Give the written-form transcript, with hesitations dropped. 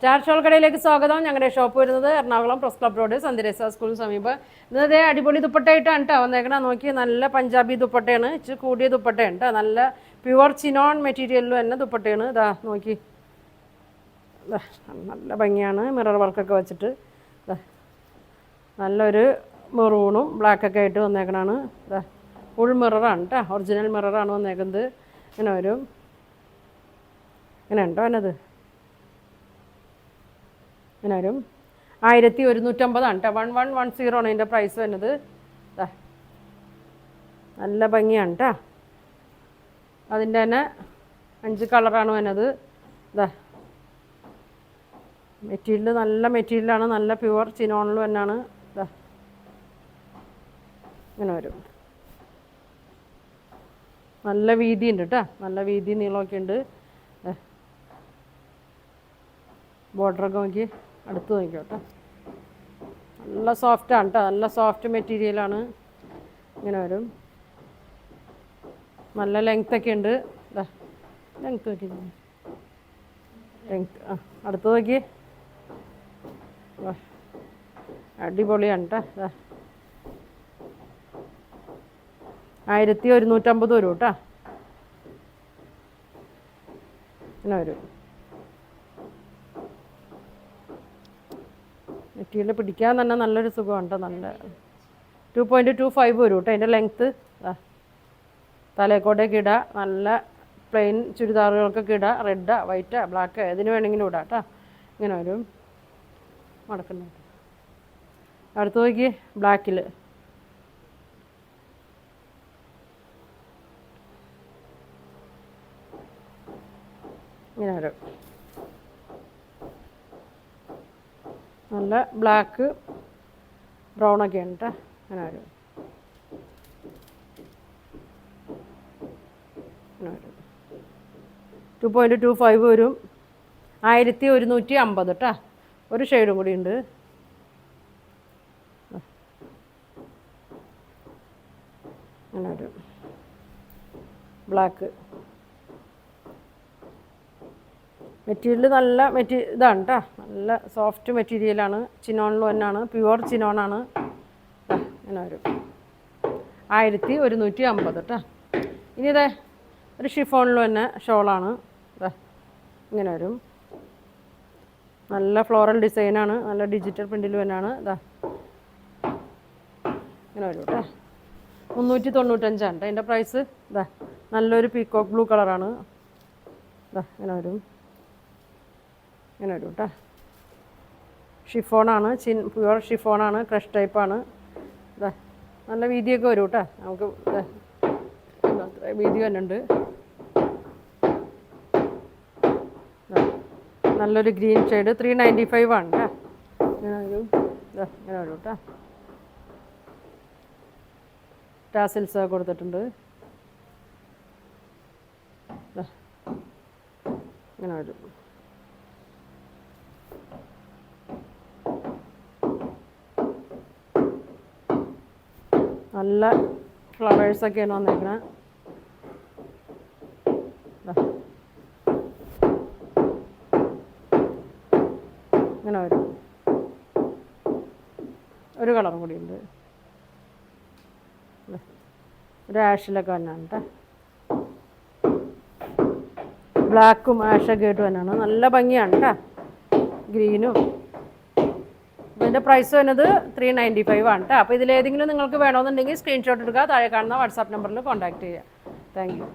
Star shawl കടയിലേക്ക് സ്വാഗതം. ഞങ്ങളുടെ ഷോപ്പ് വരുന്നത് എറണാകുളം പ്രസ് ക്ലബ് റോഡ് സന്ധ്യരേസ സ്കൂളിന് സമീപം. ഇന്നതേ അടിപൊളി ദുപ്പട്ടയായിട്ടാണ് കേട്ടോ വന്നേക്കണം. നോക്കി നല്ല പഞ്ചാബി ദുപ്പട്ടയാണ്, ഇച്ചിരി കൂടിയ ദുപ്പട്ടയാണ് കേട്ടോ. നല്ല പ്യുവർ ചിനോൺ മെറ്റീരിയലിൽ തന്നെ ദുപ്പട്ടയാണ്. ഇതാ നോക്കി, നല്ല ഭംഗിയാണ്. മിറർ വർക്കൊക്കെ വെച്ചിട്ട് നല്ലൊരു മെറൂണും ബ്ലാക്കൊക്കെ ആയിട്ട് വന്നേക്കണാണ്. ഇതാ ഫുൾ മിററാണ് കേട്ടോ, ഒറിജിനൽ മിററാണ് വന്നേക്കുന്നത്. ഇങ്ങനെ വരും, ഇങ്ങനെ ഉണ്ടോ എന്നത്, ഇങ്ങനെ വരും. 1150 കേട്ടോ. 1110 ആണ് ഇതിൻ്റെ പ്രൈസ് വരുന്നത്. നല്ല ഭംഗിയാണ് കേട്ടോ. അതിൻ്റെ തന്നെ 5 കളറാണ് വരുന്നത്. ഇതാ മെറ്റീരിയൽ നല്ല മെറ്റീരിയലാണ്, നല്ല പ്യുവർ ചിനോണിൽ തന്നെയാണ്. ഇതാ ഇങ്ങനെ വരും. നല്ല വീതി ഉണ്ട് കേട്ടോ, നല്ല വീതി നീളമൊക്കെ ഉണ്ട്. ബോർഡറൊക്കെ നോക്കി, അടുത്ത് നോക്കിയോ കേട്ടോ. നല്ല സോഫ്റ്റാണ് കേട്ടോ, നല്ല സോഫ്റ്റ് മെറ്റീരിയലാണ്. ഇങ്ങനെ വരും. നല്ല ലെങ്ത്തൊക്കെ ഉണ്ട്. ലെങ്ത്ത് നോക്കി, ലെങ്ത്ത് അടുത്ത് നോക്കി. അടിപൊളിയാണ് കേട്ടോ. 1150 വരും കേട്ടോ. ഇങ്ങനെ വരും. മെറ്റീരിയൽ പിടിക്കാൻ തന്നെ നല്ലൊരു സുഖമാണ് കേട്ടോ. നല്ല 2.25 വരും കേട്ടോ അതിൻ്റെ ലെങ്ത്ത്. തലേക്കോട്ടേക്ക് ഇടാം, നല്ല പ്ലെയിൻ ചുരിദാറുകൾക്കൊക്കെ ഇടാം. റെഡാ വൈറ്റാ ബ്ലാക്ക് ഏതിന് വേണമെങ്കിലും ഇടാം കേട്ടോ. ഇങ്ങനെ വരും. മടക്കുന്നു. അടുത്ത് നോക്കി, ബ്ലാക്കിൽ ഇങ്ങനെ വരും. നല്ല ബ്ലാക്ക് ബ്രൗണൊക്കെ ഉണ്ട് കേട്ടോ. അങ്ങനെ വരും. അങ്ങനെ വരും. 2.25 വരും. 1150 കേട്ടോ. ഒരു ഷെയ്ഡും കൂടി ഉണ്ട്. അങ്ങനെ വരും. ബ്ലാക്ക് മെറ്റീരിയൽ നല്ല ഇതാണ് കേട്ടോ. നല്ല സോഫ്റ്റ് മെറ്റീരിയലാണ്. ചിനോണിൽ തന്നെയാണ്, പ്യുവർ ചിനോണാണ്. ഇങ്ങനെ വരും. 1150 കേട്ടോ. ഇനി ഇതേ ഒരു ഷിഫോണിൽ തന്നെ ഷോളാണ്. ഇങ്ങനെ വരും. നല്ല ഫ്ലോറൽ ഡിസൈനാണ്, നല്ല ഡിജിറ്റൽ പ്രിൻറ്റിൽ തന്നെയാണ്. ഇങ്ങനെ വരും കേട്ടോ. 395 കേട്ടോ അതിൻ്റെ പ്രൈസ്. നല്ലൊരു പീക്കോക്ക് ബ്ലൂ കളറാണ്. ഇങ്ങനെ വരും. ഇങ്ങനെ വരും കേട്ടോ. ഷിഫോണാണ്, പ്യുവർ ഷിഫോണാണ്, ക്രഷ് ടൈപ്പാണ്. നല്ല വീതിയൊക്കെ വരും കേട്ടോ. നമുക്ക് വീതി തന്നെ ഉണ്ട്. നല്ലൊരു ഗ്രീൻ ഷെയ്ഡ് 395 ആണ് കേട്ടോ. ഇങ്ങനെ വരും. ഇങ്ങനെ വരും കേട്ടോ. ടാസിൽസ് കൊടുത്തിട്ടുണ്ട്. ഇങ്ങനെ വരും. നല്ല ഫ്ലവേഴ്സൊക്കെയാണ് വന്നേക്കണേ. ഇങ്ങനെ വരും. ഒരു കളറും കൂടി ഉണ്ട്. ഒരു ആഷിലൊക്കെ തന്നെയാണ് കേട്ടോ. ബ്ലാക്കും ആഷൊക്കെ ആയിട്ട് തന്നെയാണ്. നല്ല ഭംഗിയാണ് കേട്ടോ. ഗ്രീനും. ഇതിൻ്റെ പ്രൈസ് വരുന്നത് 395 ആണ് കേട്ടോ. അപ്പോൾ ഇതിലേതെങ്കിലും നിങ്ങൾക്ക് വേണമെന്നുണ്ടെങ്കിൽ സ്ക്രീൻഷോട്ട് എടുക്കുക. താഴെ കാണുന്ന വാട്സാപ്പ് നമ്പറിൽ കോൺടാക്റ്റ് ചെയ്യുക. Thank you.